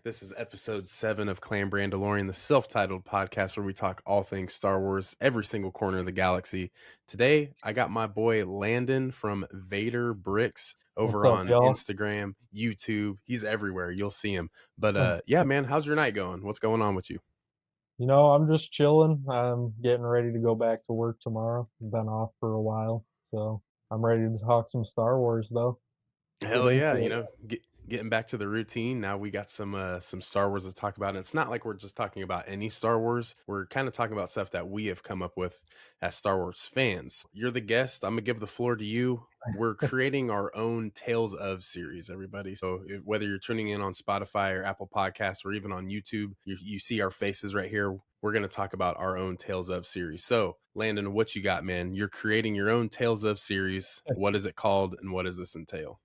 This is episode 7 of Clan Brandolorian, the self-titled podcast where we talk all things Star Wars, every single corner of the galaxy. Today, I got my boy Landon from Vader Bricks What's over up, on y'all? Instagram, YouTube. He's everywhere. You'll see him. But yeah, man, how's your night going? What's going on with you? I'm just chilling. I'm getting ready to go back to work tomorrow. Been off for a while, so I'm ready to talk some Star Wars though. Let's get Hell yeah, into it. getting back to the routine. Now we got some Star Wars to talk about. And it's not like we're just talking about any Star Wars. We're kind of talking about stuff that we have come up with as Star Wars fans. You're the guest. I'm gonna give the floor to you. We're creating our own Tales of series, everybody. So whether you're tuning in on Spotify or Apple Podcasts or even on YouTube, you see our faces right here. We're going to talk about our own Tales of series. So, Landon, what you got, man? You're creating your own Tales of series. What is it called and what does this entail?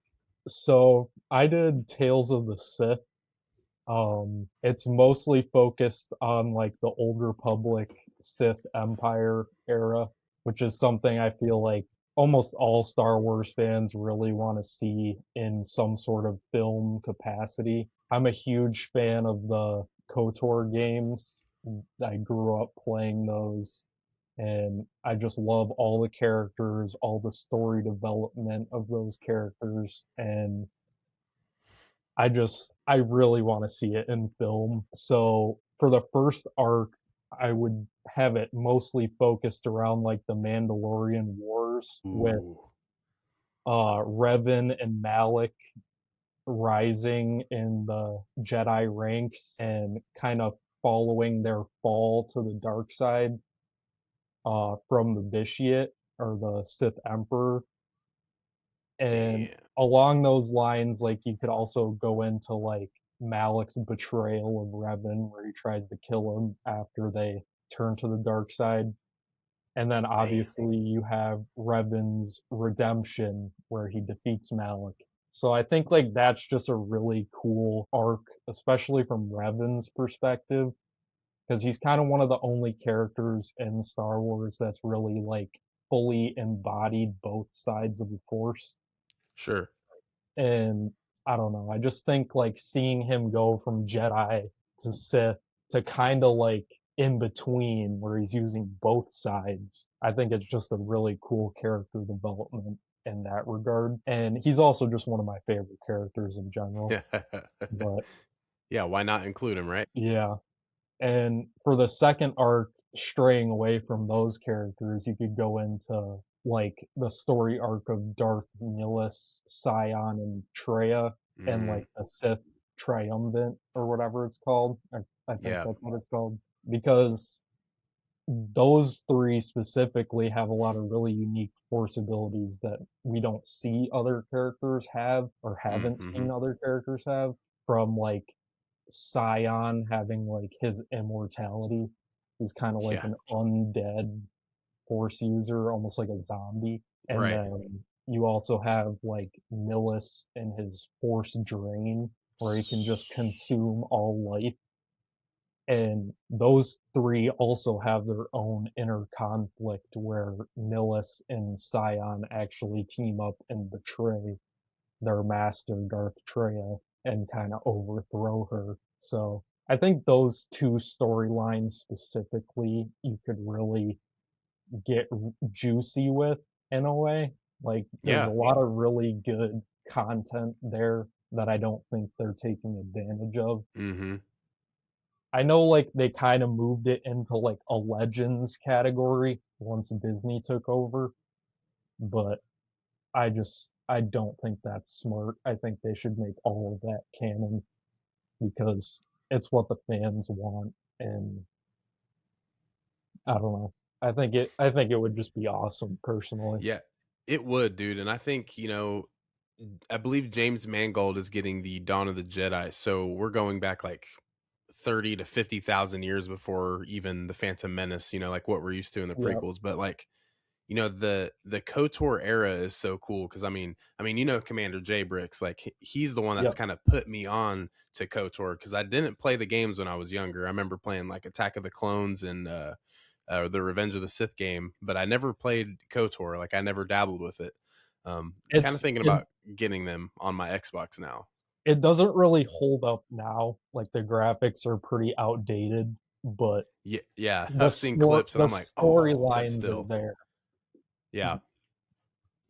So I did Tales of the Sith. It's mostly focused on like the Old Republic Sith Empire era, which is something I feel like almost all Star Wars fans really want to see in some sort of film capacity. I'm a huge fan of the KOTOR games. I grew up playing those, and I just love all the characters, all the story development of those characters, and I really want to see it in film. So for the first arc, I would have it mostly focused around like the Mandalorian Wars with Ooh. Revan and Malik rising in the Jedi ranks and kind of following their fall to the dark side from the Vitiate or the Sith Emperor. And Damn. along those lines, like you could also go into like Malik's betrayal of Revan, where he tries to kill him after they turn to the dark side. And then Damn. obviously you have Revan's redemption, where he defeats Malik. So I think like that's just a really cool arc, especially from Revan's perspective, because he's kind of one of the only characters in Star Wars that's really like fully embodied both sides of the Force. Sure. And I don't know, I just think like seeing him go from Jedi to Sith to kind of like in between where he's using both sides, I think it's just a really cool character development in that regard. And he's also just one of my favorite characters in general. But Yeah, why not include him, right? yeah, and for the second arc, straying away from those characters, you could go into like the story arc of Darth Nihilus, Scion, and Traya, and Mm, like the Sith Triumvirate or whatever it's called. I think yeah. that's what it's called. Because those three specifically have a lot of really unique force abilities that we don't see other characters have or haven't Mm-hmm. seen other characters have, from like Scion having like his immortality. He's kind of like Yeah, an undead force user, almost like a zombie. And right. then you also have like Nihilus and his force drain, where he can just consume all life. And those three also have their own inner conflict where Nihilus and Scion actually team up and betray their master, Darth Traya, and kind of overthrow her. So I think those two storylines specifically you could really get juicy with in a way. Like there's a Yeah. lot of really good content there that I don't think they're taking advantage of. Mm-hmm. I know like they kind of moved it into like a legends category once Disney took over, but I don't think that's smart. I think they should make all of that canon because it's what the fans want, and I don't know. I think it would just be awesome personally. Yeah, it would, dude. And I think, I believe James Mangold is getting the Dawn of the Jedi. So we're going back like 30 to 50,000 years before even the Phantom Menace, like what we're used to in the Yeah, prequels. But like, the KOTOR era is so cool because I mean, Commander J Bricks, like he's the one that's yeah. kind of put me on to KOTOR because I didn't play the games when I was younger. I remember playing like Attack of the Clones and the Revenge of the Sith game, but I never played KOTOR. Like I never dabbled with it. Kind of It's thinking it about getting them on my Xbox now. it doesn't really hold up now. Like the graphics are pretty outdated, but Yeah, yeah. the I've seen clips and the I'm like, oh, but storylines are still, there. yeah.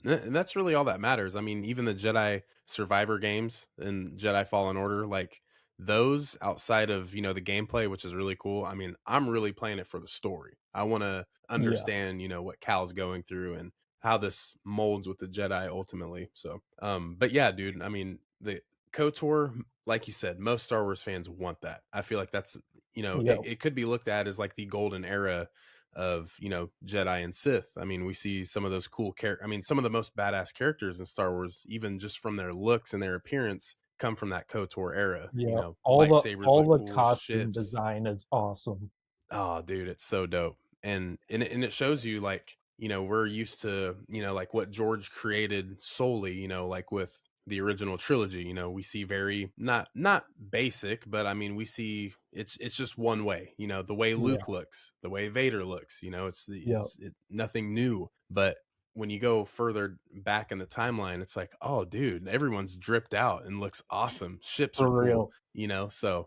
And that's really all that matters. I mean, even the Jedi Survivor games and Jedi Fallen Order, like those outside of, the gameplay, which is really cool. I mean, I'm really playing it for the story. I want to Yeah, understand, what Cal's going through and how this molds with the Jedi ultimately. So, but yeah, dude, I mean, the KOTOR, like you said, most Star Wars fans want that. I feel like that's, yeah, it could be looked at as like the golden era of Jedi and Sith. I mean, we see some of those cool I mean, some of the most badass characters in Star Wars, even just from their looks and their appearance, come from that KOTOR era. yeah. Lightsabers All look the cool, costume ships. design is awesome. Oh, dude, it's so dope. And it shows you like, we're used to, like what George created solely, like with the original trilogy, we see very not basic, but I mean we see it's just one way, the way Yeah, Luke looks, the way Vader looks, yeah, nothing new. But when you go further back in the timeline, it's like, oh dude, everyone's dripped out and looks awesome. Ships are for cool, real. so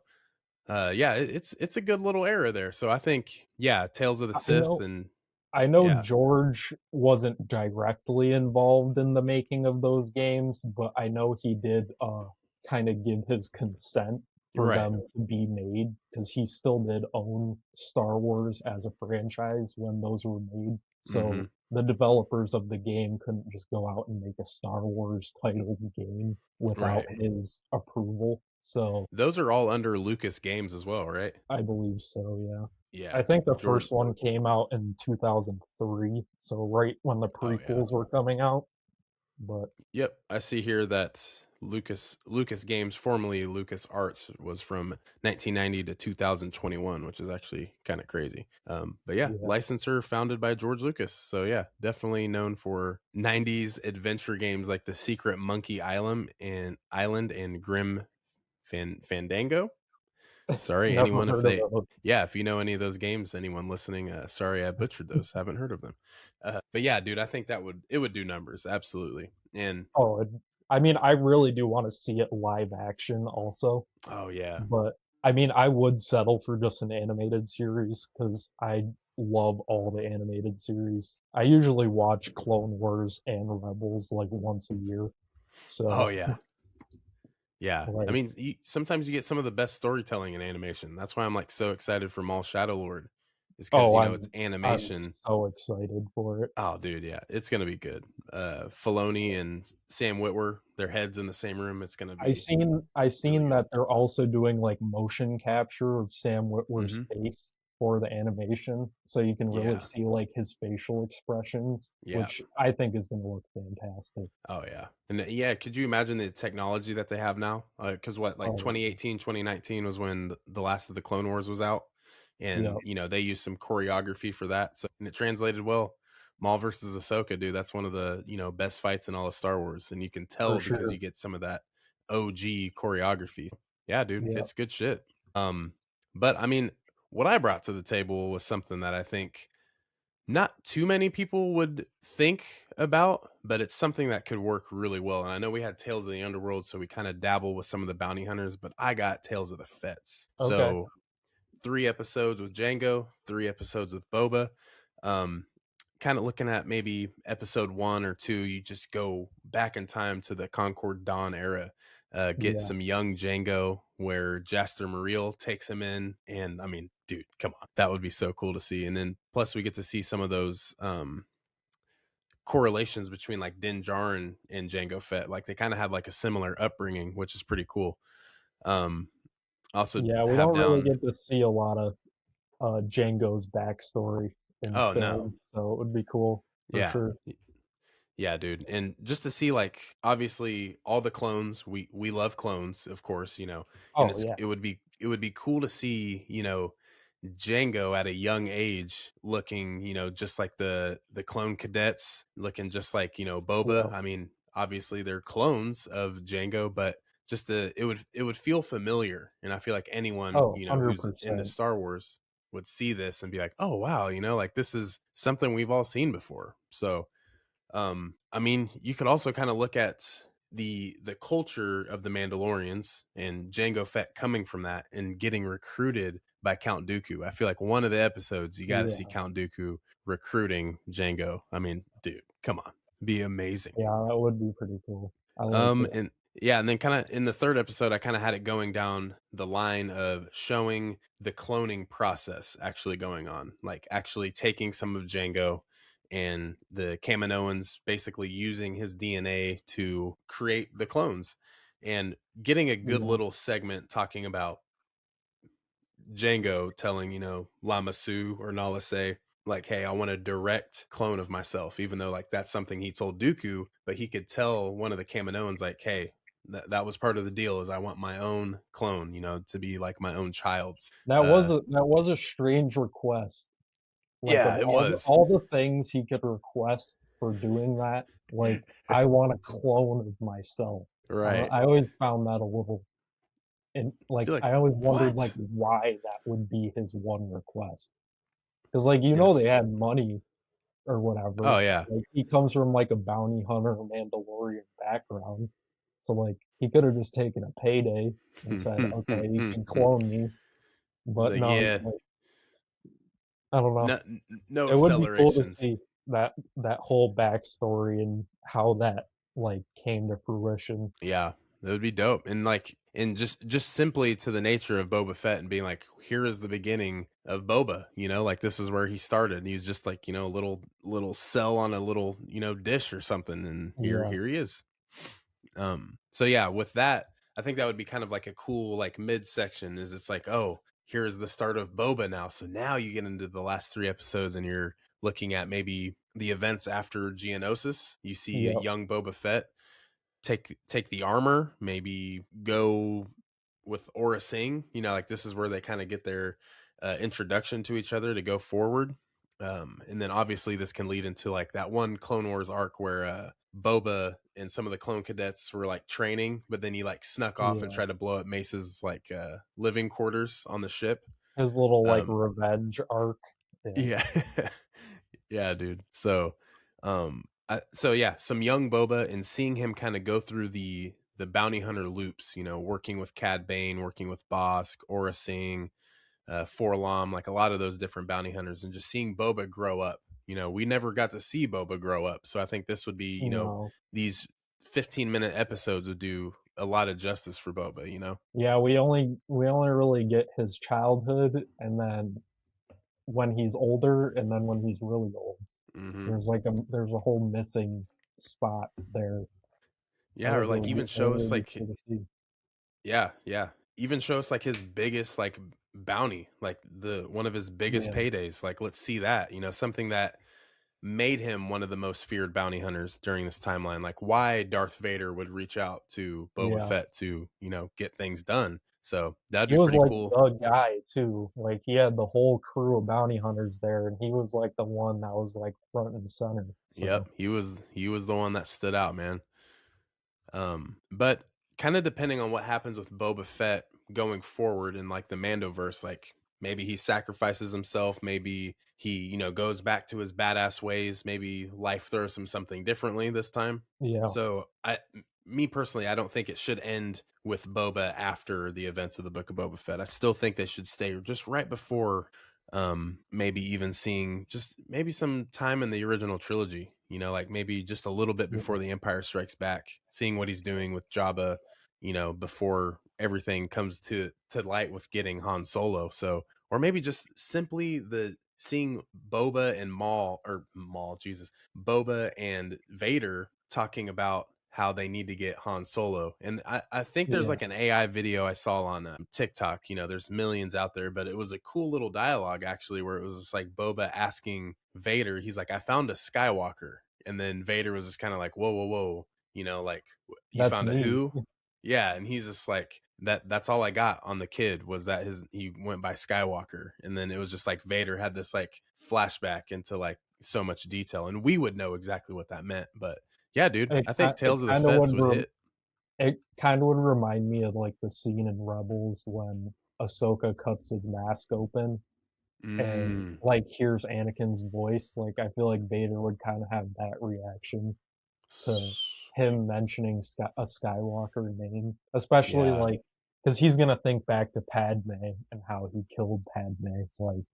yeah, it's a good little era there. So I think, yeah, Tales of the I Sith know and I know yeah, George wasn't directly involved in the making of those games, but I know he did kind of give his consent for right. them to be made because he still did own Star Wars as a franchise when those were made. Hmm. So the developers of the game couldn't just go out and make a Star Wars titled game without Right. his approval. So Those are all under Lucas Games as well, right? I believe so, yeah. I Yeah. think the George. first one came out in 2003, so right when the Oh yeah. prequels were coming out. But Yep. I see here that Lucas Games, formerly Lucas Arts, was from 1990 to 2021, which is actually kind of crazy. But yeah, yeah, licensor founded by George Lucas. So yeah, definitely known for 90s adventure games like The Secret Monkey Island and Grim Fandango. Sorry, never anyone if heard of they it. yeah, if you know any of those games, anyone listening, sorry I butchered those. Haven't heard of them. But yeah, dude, I think it would do numbers, absolutely. And Oh, I mean, I really do want to see it live action also. oh yeah. But I mean, I would settle for just an animated series because I love all the animated series. I usually watch Clone Wars and Rebels like once a year. Oh So, yeah. Yeah. I like, mean, sometimes you get some of the best storytelling in animation. That's why I'm like so excited for Maul Shadow Lord. Is because oh, it's I'm animation. so excited for it. Oh, dude, yeah, it's gonna be good. Filoni and Sam Witwer, their heads in the same room. It's gonna be I really seen good. that they're also doing like motion capture of Sam Witwer's Hmm. face for the animation, so you can really Yeah, see like his facial expressions, yeah. which I think is going to look fantastic. Oh yeah. And yeah, could you imagine the technology that they have now? Cuz what, like Oh, 2018, 2019 was when the last of the Clone Wars was out, and yeah, they used some choreography for that. So and it translated well. Maul versus Ahsoka, dude, that's one of the, best fights in all of Star Wars, and you can for tell because sure. you get some of that OG choreography. Yeah, dude, Yeah. it's good shit. Um but I mean, what I brought to the table was something that I think not too many people would think about, but it's something that could work really well. And I know we had Tales of the Underworld, so we kind of dabble with some of the bounty hunters, but I got Tales of the Fets. Okay. So 3 episodes with Django, 3 episodes with Boba. Um, Kind of looking at maybe episode 1 or 2, you just go back in time to the Concord Dawn era, get Yeah. some young Django where Jaster Muriel takes him in. And I mean, dude, come on. That would be so cool to see. And then plus we get to see some of those correlations between like Din Djarin and Django Fett. Like they kind of have like a similar upbringing, which is pretty cool. Um, Also Yeah, we have don't really down, get to see a lot of Django's backstory in oh no. film, so it would be cool for Yeah. sure. Yeah, dude. And just to see like obviously all the clones, we love clones, of course, and Oh yeah. it would be cool to see, Django at a young age looking, just like the clone cadets, looking just like, Yeah. Boba. I mean, obviously they're clones of Django, but just it would feel familiar. And I feel like anyone, Oh, who's into 100%. Star Wars would see this and be like, "Oh, wow, like this is something we've all seen before." So, I mean, you could also kind of look at the culture of the Mandalorians and Django Fett coming from that and getting recruited by Count Dooku. I feel like one of the episodes you got to see Yeah, Count Dooku recruiting Django. I mean, dude, come on, be amazing. yeah, that would be pretty cool. I like it. And yeah, and then kind of in the third episode, I kind of had it going down the line of showing the cloning process actually going on, like actually taking some of Django and the Kaminoans basically using his DNA to create the clones and getting a good Yeah, little segment talking about Django telling, Lama Su or Nala Se, like, hey, I want a direct clone of myself, even though like that's something he told Dooku, but he could tell one of the Kaminoans, like, hey, that was part of the deal is I want my own clone, to be like my own child's. that was a strange request. Like Yeah, of it was. all the things he could request for doing that, like I want a clone of myself. Right. I always found that a little, and like You're like, I always wondered like what? why that would be his one request. Because like And they it's had money or whatever. oh yeah. Like he comes from like a bounty hunter Mandalorian background, so like he could have just taken a payday and said, "Okay, you can He's clone me." But like, no, yeah, like, I don't know. no, no It would be cool to accelerations. see that whole backstory and how that like came to fruition. Yeah, that would be dope. And like, and just simply to the nature of Boba Fett and being like, here is the beginning of Boba. Like this is where he started. And he was just like, a little cell on a little dish or something, and Yeah, here he is. So yeah, with that, I think that would be kind of like a cool like midsection. Is it's like, oh, here's the start of Boba now. So now you get into the last three episodes, and you're looking at maybe the events after Geonosis. You see a yeah, young Boba Fett take the armor, maybe go with Aura Singh. Like this is where they kind of get their introduction to each other to go forward. And then obviously this can lead into like that one Clone Wars arc where Boba and some of the clone cadets were like training, but then he like snuck off and yeah. tried to blow up Mace's like living quarters on the ship. His little like Um, revenge arc. Yeah, yeah. Yeah, dude. So yeah, some young Boba and seeing him kind of go through the bounty hunter loops, working with Cad Bane, working with Bosk, Aura Singh, Forlom, like a lot of those different bounty hunters, and just seeing Boba grow up. We never got to see Boba grow up, so I think this would be, no, these 15-minute episodes would do a lot of justice for Boba. yeah. We only really get his childhood, and then when he's older, and then when he's really old. Hmm. There's a whole missing spot there. I Yeah, or think like even it show us would be like cool to see. yeah, yeah. Even show us like his biggest like bounty, like the one of his biggest Yeah, paydays. Like let's see that, something that made him one of the most feared bounty hunters during this timeline. Like why Darth Vader would reach out to Boba yeah. Fett to, get things done. So that'd He be was pretty like cool. the guy too. Like he had the whole crew of bounty hunters there, and he was like the one that was like front and center. Yep, So he was the one that stood out, man. But kind of depending on what happens with Boba Fett going forward in like the Mandoverse, like maybe he sacrifices himself, maybe he, goes back to his badass ways, maybe life throws him something differently this time. yeah, So me personally, I don't think it should end with Boba after the events of the Book of Boba Fett. I still think they should stay just right before maybe even seeing just maybe some time in the original trilogy, like maybe just a little bit yeah, before the Empire Strikes Back, seeing what he's doing with Jabba, before everything comes to light with getting Han Solo. So or maybe just simply the seeing Boba and Jesus, Boba and Vader talking about how they need to get Han Solo. And I think there's yeah, like an AI video I saw on TikTok. There's millions out there, but it was a cool little dialogue actually where it was just like Boba asking Vader, he's like, I found a Skywalker. And then Vader was just kind of like, whoa, whoa, whoa, like, you that's found a me. who? Yeah. And he's just like, that's all I got on the kid was that he went by Skywalker. And then it was just like Vader had this like flashback into like so much detail. And we would know exactly what that meant. But yeah, dude, I think It Tales of the kind of Fets would hit. it kind of would remind me of like the scene in Rebels when Ahsoka cuts his mask open and Mm, like hears Anakin's voice. Like I feel like Vader would kind of have that reaction to him mentioning a Skywalker name, especially Yeah. like because he's gonna think back to Padme and how he killed Padme. So like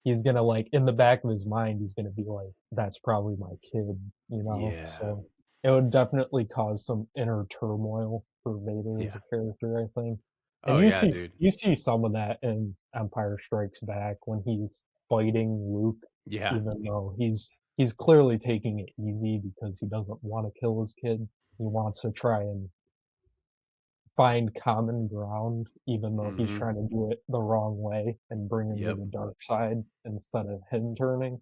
he's gonna like in the back of his mind, he's gonna be like, "That's probably my kid," you know. Yeah. So it would definitely cause some inner turmoil for Vader as Yeah. a character, I think. And Oh yeah, dude. you see some of that in Empire Strikes Back when he's fighting Luke, Yeah. even though he's clearly taking it easy because he doesn't want to kill his kid. He wants to try and find common ground, even though he's Mm-hmm. trying to do it the wrong way and bring him to Yep. the dark side instead of him turning.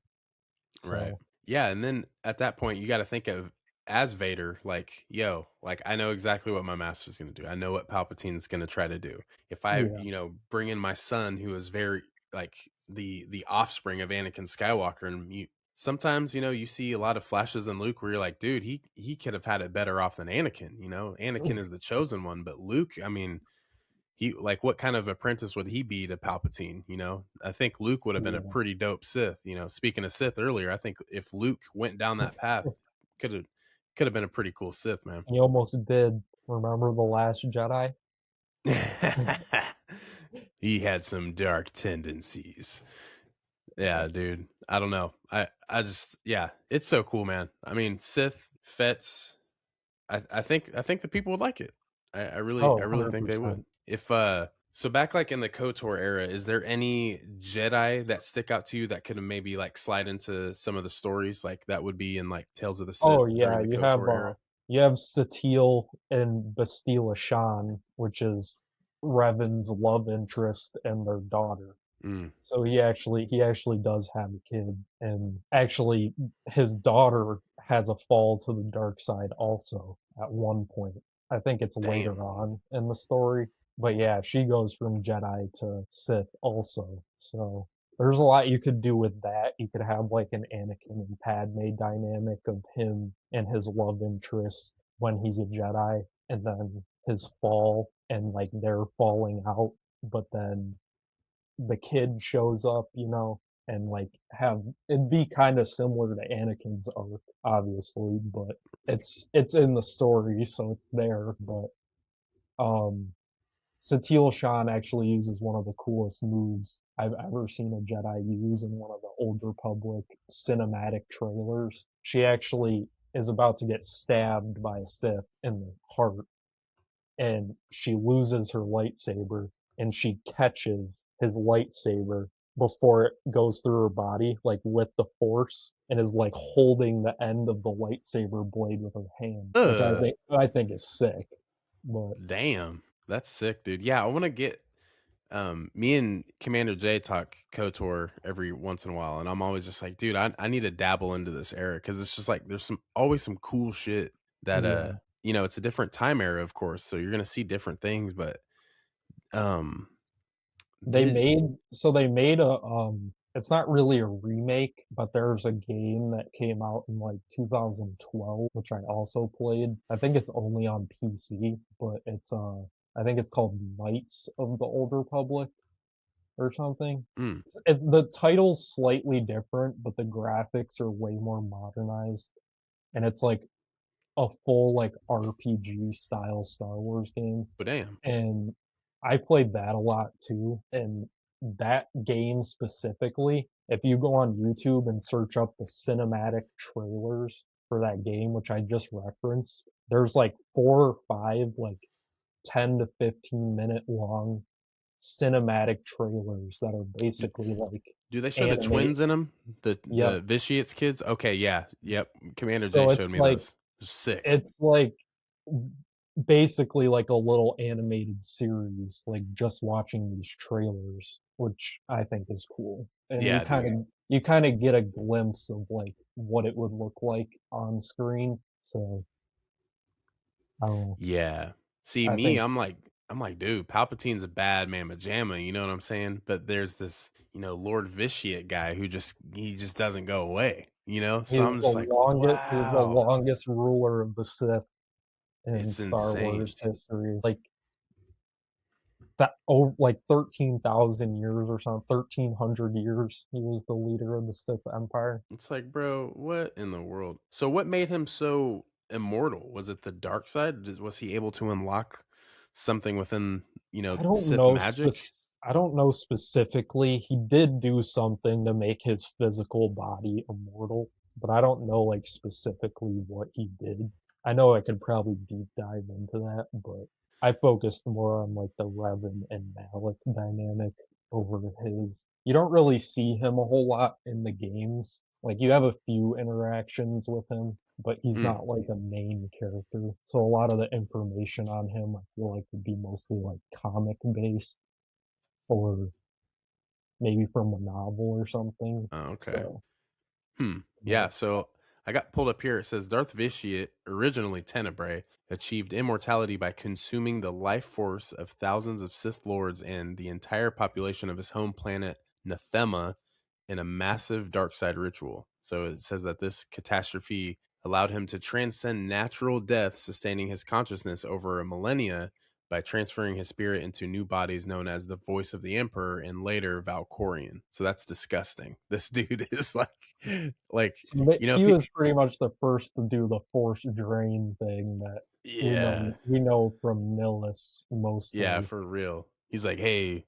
Right. So Yeah, and then at that point you got to think of as Vader, like, yo, like I know exactly what my master's going to do. I know what Palpatine's going to try to do. If I, yeah, bring in my son who is very like the offspring of Anakin Skywalker, and sometimes, you see a lot of flashes in Luke where you're like, dude, he could have had it better off than Anakin, Anakin is the chosen one, but Luke, I mean, he like what kind of apprentice would he be to Palpatine? I think Luke would have been a yeah. pretty dope Sith. Speaking of Sith earlier, I think if Luke went down that path, could have could have been a pretty cool Sith, man. He almost did. Remember the Last Jedi? He had some dark tendencies. Yeah, dude. I don't know. I just yeah, it's so cool, man. I mean, Sith, Fets, I think the people would like it. I Oh, really think they would. 100%. If so back like in the KOTOR era, is there any Jedi that stick out to you that could maybe like slide into some of the stories like that would be in like Tales of the Oh Sith yeah, during the KOTOR era? you have Satele and Bastila Shan, which is Revan's love interest and their daughter. Mm, So he actually does have a kid, and actually his daughter has a fall to the dark side also at one point. I think it's later damn. on in the story, but yeah, she goes from Jedi to Sith also. So there's a lot you could do with that. You could have like an Anakin and Padme dynamic of him and his love interest when he's a Jedi, and then his fall and like they're falling out, but then the kid shows up, and like have it'd be kind of similar to Anakin's arc, obviously, but it's in the story, so it's there. But um, Satele Shan actually uses one of the coolest moves I've ever seen a Jedi use in one of the Old Republic cinematic trailers. She actually is about to get stabbed by a Sith in the heart, and she loses her lightsaber, and she catches his lightsaber before it goes through her body, like with the force, and is like holding the end of the lightsaber blade with her hand, which Uh, I think is sick. But damn. That's sick, dude. Yeah, I want to get me and Commander J talk KOTOR every once in a while, and I'm always just like, dude, I need to dabble into this era because it's just like there's always some cool shit that yeah, it's a different time era, of course, so you're gonna see different things, but um did they made a it's not really a remake, but there's a game that came out in like 2012, which I also played. I think it's only on PC, but I think it's called Knights of the Old Republic or something. mm, It's the title's slightly different, but the graphics are way more modernized, and it's like a full like RPG style Star Wars game, but damn. and I played that a lot too. And that game specifically, if you go on YouTube and search up the cinematic trailers for that game, which I just referenced, there's like 4 or 5 like 10 to 15 minute long cinematic trailers that are Do, basically like do they show the animate. twins in them? The Yep. Vitiate's kids? Okay, yeah, yep. Commander J So showed me those. Sick. it's like basically like a little animated series, like just watching these trailers, which I think is cool. And Yeah, dude. you kind of get a glimpse of like what it would look like on screen. So I don't know. Yeah. See, I me, think I'm like, dude, Palpatine's a bad man pajama, you know what I'm saying? But there's this, Lord Vitiate guy who he just doesn't go away, So I'm just like, he's the wow, longest ruler of the Sith in it's Star insane. Wars history. It's like that over like 13,000 years or something, 1,300 years he was the leader of the Sith Empire. It's like, bro, what in the world? So what made him so immortal? Was it the dark side? Was he able to unlock something within, I don't Sith know magic? I don't know specifically. He did do something to make his physical body immortal, but I don't know like specifically what he did. I know I could probably deep dive into that, but I focused more on like the Revan and Malik dynamic over his. You don't really see him a whole lot in the games. Like you have a few interactions with him, but he's Hmm. not like a main character. So a lot of the information on him I feel like would be mostly like comic based or maybe from a novel or something. Oh, okay. So, Yeah, but so I got pulled up here. It says Darth Vitiate, originally Tenebrae, achieved immortality by consuming the life force of thousands of Sith lords and the entire population of his home planet, Nathema, in a massive dark side ritual. So it says that this catastrophe allowed him to transcend natural death, sustaining his consciousness over a millennia by transferring his spirit into new bodies known as the Voice of the Emperor and later Valkorian. So that's disgusting. This dude is like so you know, he pe- was pretty much the first to do the force drain thing that yeah, we know from Nihilus yeah, mostly. for real. He's like, hey,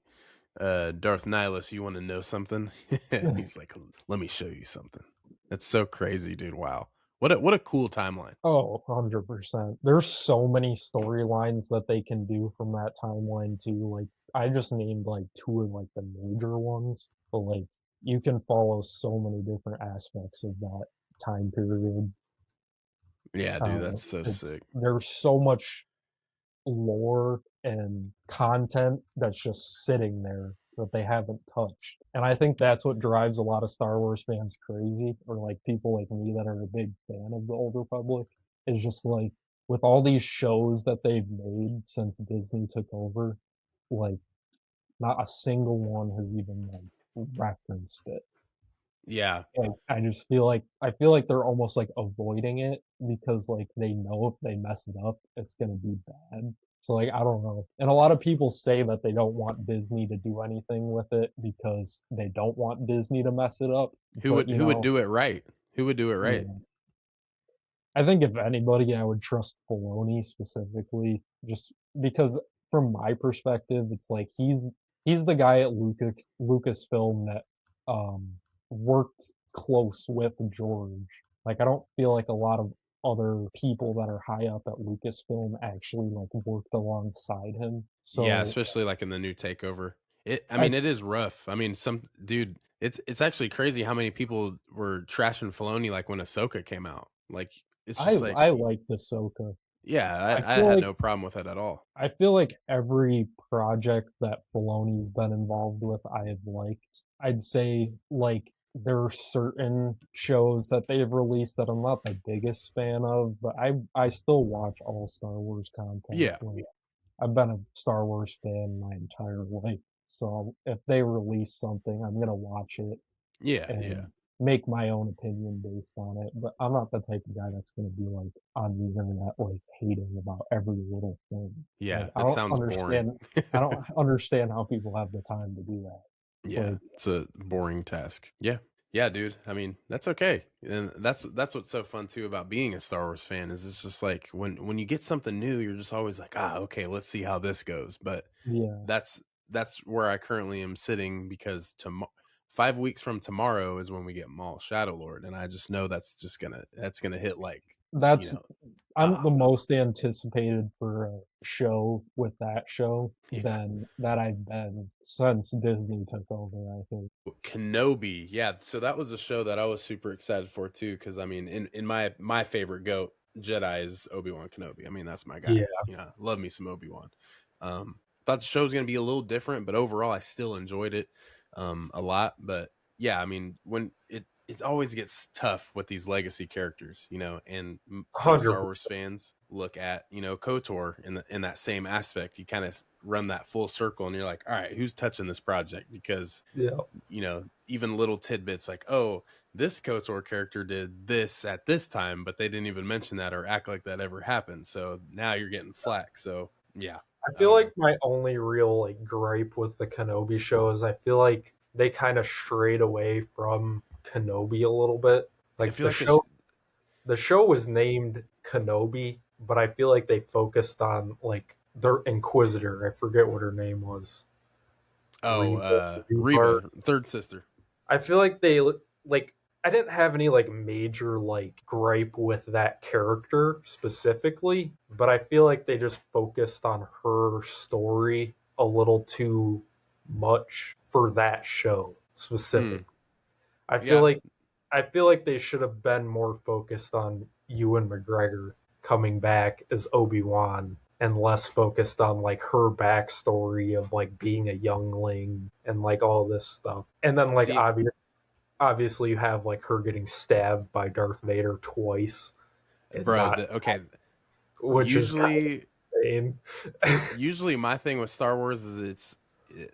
Darth Nihilus, you want to know something? He's like, let me show you something. That's so crazy, dude. Wow, what a cool timeline. Oh, 100%. There's so many storylines that they can do from that timeline too. Like I just named like two of like the major ones, but like you can follow so many different aspects of that time period. Yeah, dude, that's so It's sick. there's so much lore and content that's just sitting there that they haven't touched. And I think that's what drives a lot of Star Wars fans crazy, or like people like me that are a big fan of the Old Republic, is just like with all these shows that they've made since Disney took over, like not a single one has even like referenced it. Yeah, Like I feel like they're almost like avoiding it because like they know if they mess it up, it's gonna be bad. So like I don't know. And a lot of people say that they don't want Disney to do anything with it because they don't want Disney to mess it up. But you who would know, do it right? Who would do it right? yeah, I think if anybody, I would trust Filoni specifically, just because from my perspective, it's like he's the guy at Lucasfilm that um worked close with George. Like I don't feel like a lot of other people that are high up at Lucasfilm actually like worked alongside him. Yeah, So especially like in the new takeover. I I mean, it is rough. I mean, some dude, it's actually crazy how many people were trashing Filoni like when Ahsoka came out. Like, it's I just like, I like Ahsoka. yeah, I I feel had like no problem with it at all. I feel like every project that Filoni's been involved with, I have liked. I'd say like there are certain shows that they've released that I'm not the biggest fan of, but I still watch all Star Wars content. Yeah, Like I've been a Star Wars fan my entire life, so if they release something, I'm gonna watch it yeah, yeah, and make my own opinion based on it. But I'm not the type of guy that's gonna be like on the internet like hating about every little thing. Like yeah. That sounds boring. I don't understand how people have the time to do that. It's Yeah, like it's a boring task. Yeah. Yeah, dude. I mean, that's okay. And that's what's so fun too about being a Star Wars fan is it's just like when you get something new, you're just always like, "Ah, okay, let's see how this goes." But yeah, that's that's where I currently am sitting because 5 weeks from tomorrow is when we get Maul Shadow Lord, and I just know that's gonna hit like, you that's know, I'm ah, the most anticipated for a show with that show yeah. than that I've been since Disney took over, I think. Kenobi, yeah. So that was a show that I was super excited for too, because I mean, in my favorite goat Jedi is Obi-Wan Kenobi. I mean, that's my guy. Yeah, Love me some Obi-Wan. Thought the show was gonna be a little different, but overall, I still enjoyed it a lot. But yeah, I mean, when it always gets tough with these legacy characters, and some Star 100%. Wars fans look at KOTOR in that same aspect. You kind of run that full circle, and you're like, all right, who's touching this project? Because Yeah. even little tidbits like, oh, this KOTOR character did this at this time, but they didn't even mention that or act like that ever happened. So now you're getting flack. So yeah, I I feel don't like know. my only real like gripe with the Kenobi show is I feel like they kind of strayed away from Kenobi a little bit. I Like feel like they should. the show was named Kenobi, but I feel like they focused on like their Inquisitor. I forget what her name was. Reva. Reva, third sister. I feel like they like I didn't have any like major like gripe with that character specifically, but I feel like they just focused on her story a little too much for that show specifically. I feel Yeah. like I feel like they should have been more focused on Ewan McGregor coming back as Obi-Wan and less focused on like her backstory of like being a youngling and like all this stuff. And then like See, obviously you have like her getting stabbed by Darth Vader twice and bro, not, okay. which is kind Usually, of insane. usually my thing with Star Wars is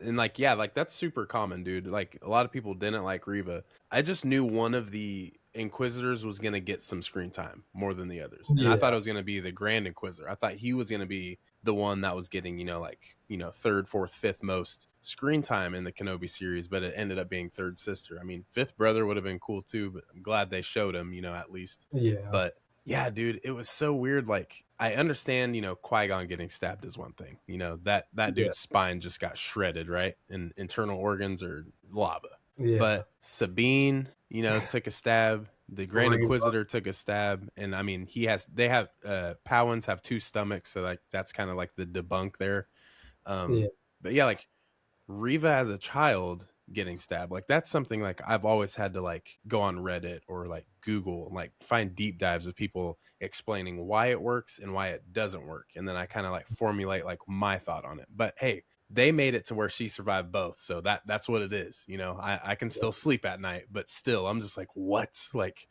and like, yeah, like that's super common, dude. Like a lot of people didn't like Reva. I just knew one of the Inquisitors was going to get some screen time more than the others. And I thought it was going to be the Grand Inquisitor. I thought he was going to be the one that was getting, third, fourth, fifth most screen time in the Kenobi series, but it ended up being third sister. I mean, fifth brother would have been cool too, but I'm glad they showed him, at least. Yeah. But yeah, dude, it was so weird. Like, I understand, Qui-Gon getting stabbed is one thing. That dude's spine just got shredded, right? And internal organs are lava. Yeah. But Sabine, took a stab. The Grand Inquisitor took a stab. And I mean, Powans have two stomachs. So like, that's kind of like the debunk there. But yeah, like Reva as a child getting stabbed, like that's something like I've always had to like go on Reddit or like Google and like find deep dives of people explaining why it works and why it doesn't work, and then I kind of like formulate like my thought on it. But hey, they made it to where she survived both, so that's what it is. I can still sleep at night, but still I'm just like, what? Like,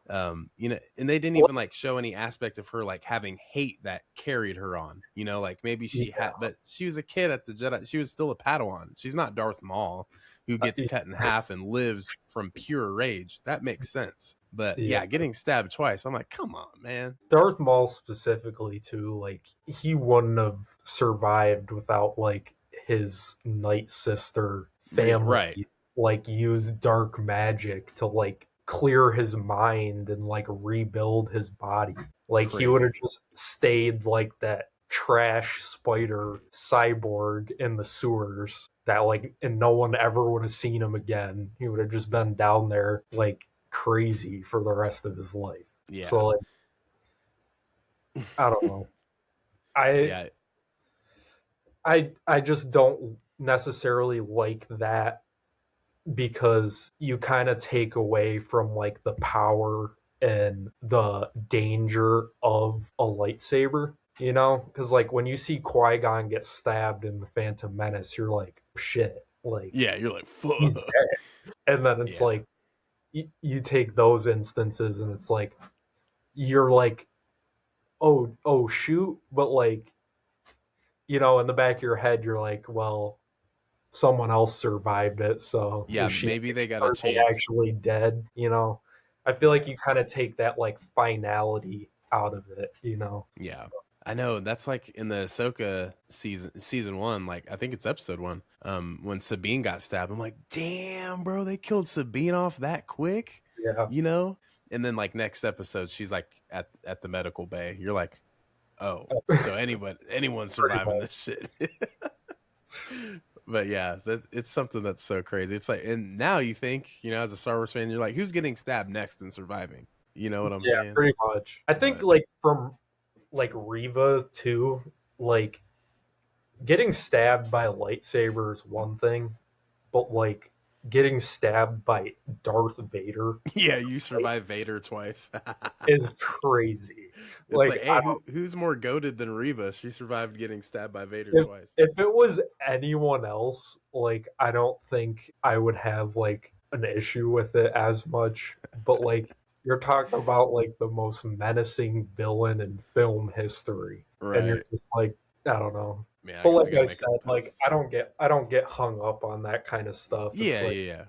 and they didn't even like show any aspect of her like having hate that carried her on, like maybe she had, but she was a kid at the Jedi. She was still a Padawan. She's not Darth Maul, who gets cut in half and lives from pure rage. That makes sense. But yeah, getting stabbed twice, I'm like, come on, man. Darth Maul specifically too, like he wouldn't have survived without like his Night Sister family, right? Like use dark magic to like clear his mind and like rebuild his body. Like Crazy. He would have just stayed like that trash spider cyborg in the sewers that like, and no one ever would have seen him again. He would have just been down there like crazy for the rest of his life. Yeah. So like, I don't know. I just don't necessarily like that, because you kind of take away from like the power and the danger of a lightsaber, because like when you see Qui-Gon get stabbed in the Phantom Menace, you're like, shit, like, yeah, you're like, fuck. He's dead. And then it's like you take those instances and it's like you're like, oh shoot, but like, in the back of your head you're like, well, someone else survived it, so yeah, maybe they got a chance. Actually dead, I feel like you kind of take that like finality out of it, Yeah, I know. That's like in the Ahsoka season 1, like I think it's episode 1, when Sabine got stabbed. I'm like, damn, bro, they killed Sabine off that quick. Yeah. And then like next episode, she's like at the medical bay. You're like, oh, so anyone's surviving this shit. But yeah, it's something that's so crazy. It's like, and now you think, as a Star Wars fan, you're like, who's getting stabbed next and surviving? You know what I'm saying? Yeah, pretty much. I think like from like Reva too, like getting stabbed by a lightsaber is one thing, but like getting stabbed by Darth Vader, yeah, you survived Vader twice, is crazy. It's like, hey, who's more goated than Reva? She survived getting stabbed by Vader twice. If it was anyone else, like I don't think I would have like an issue with it as much. But like you're talking about like the most menacing villain in film history, right? And you're just like, I don't know. Yeah, but like I said, like I don't get hung up on that kind of stuff. Yeah.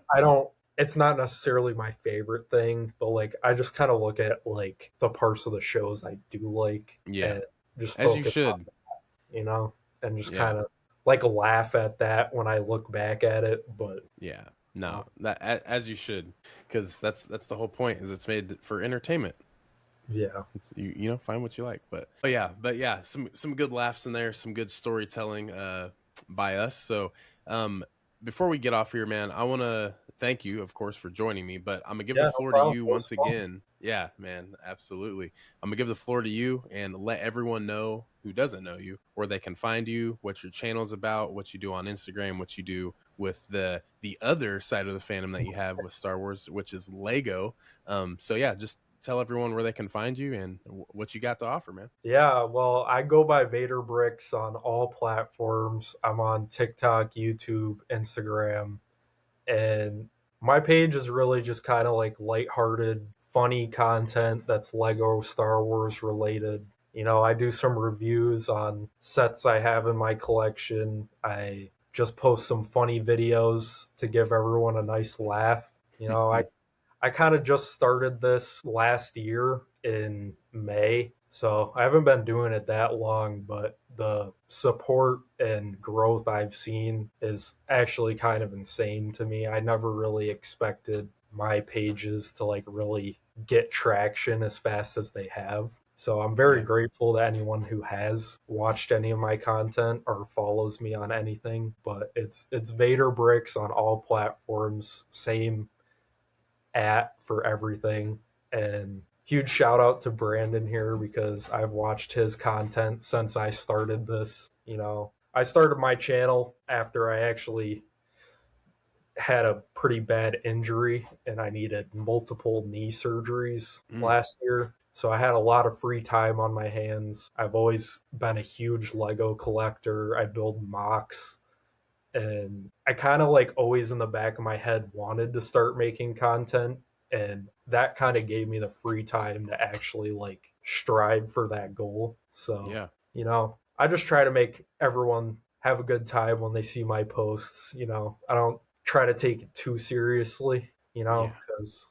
It's not necessarily my favorite thing, but like I just kind of look at like the parts of the shows I do like, and just as you should, and just kind of like laugh at that when I look back at it. But yeah, no, that as you should, because that's the whole point, is it's made for entertainment. Yeah. You know, find what you like. But yeah, some good laughs in there, some good storytelling by us. So before we get off here, man, I want to thank you, of course, for joining me. But I'm gonna give Yeah, the no floor to problem. you It was once fun. again. Yeah, man, absolutely. I'm gonna give the floor to you and let everyone know who doesn't know you where they can find you, what your channel's about, what you do on Instagram, what you do with the other side of the fandom that you have with Star Wars, which is Lego. So yeah, just tell everyone where they can find you and what you got to offer, man. Yeah, well, I go by Vader Bricks on all platforms. I'm on TikTok, YouTube, Instagram, and my page is really just kind of like lighthearted, funny content that's Lego Star Wars related. You know, I do some reviews on sets I have in my collection. I just post some funny videos to give everyone a nice laugh. You know, I kind of just started this last year in May, so I haven't been doing it that long, but the support and growth I've seen is actually kind of insane to me. I never really expected my pages to like really get traction as fast as they have. So I'm very Yeah. grateful to anyone who has watched any of my content or follows me on anything. But it's Vader Bricks on all platforms, same at for everything. And huge shout out to Brandon here because I've watched his content since I started this. You know, I started my channel after I actually had a pretty bad injury and I needed multiple knee surgeries Mm. last year. So I had a lot of free time on my hands. I've always been a huge Lego collector. I build mocks, and I kind of like always in the back of my head wanted to start making content, and that kind of gave me the free time to actually like strive for that goal. So, Yeah. you know, I just try to make everyone have a good time when they see my posts. You know, I don't try to take it too seriously, you know, Yeah. because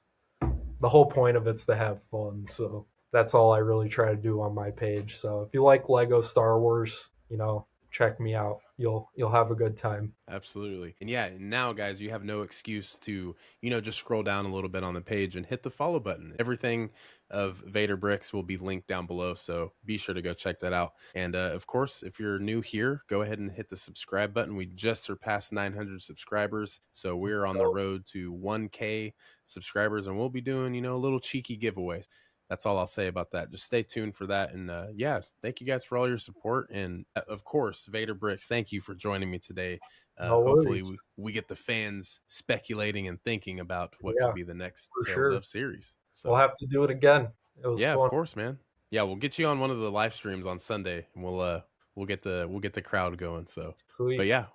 the whole point of it's to have fun. So that's all I really try to do on my page. So if you like Lego Star Wars, you know, check me out. You'll have a good time. Absolutely. And yeah, now guys, you have no excuse to, you know, just scroll down a little bit on the page and hit the follow button. Everything of Vader Bricks will be linked down below, so be sure to go check that out. And of course, if you're new here, go ahead and hit the subscribe button. We just surpassed 900 subscribers, so we're on the road to 1K subscribers, and we'll be doing, you know, a little cheeky giveaways. That's all I'll say about that. Just stay tuned for that. And yeah, thank you guys for all your support. And of course, Vader Bricks, thank you for joining me today. No Hopefully worries. we get the fans speculating and thinking about what could Yeah, be the next for Tales sure. of series. We'll So have to do it again. It was yeah, of fun. course, man. Yeah, we'll get you on one of the live streams on Sunday, and we'll get the crowd going. So, but Sweet. yeah,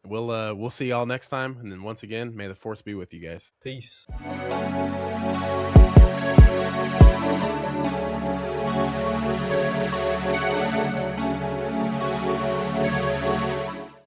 we'll see y'all next time. And then once again, may the force be with you guys. Peace.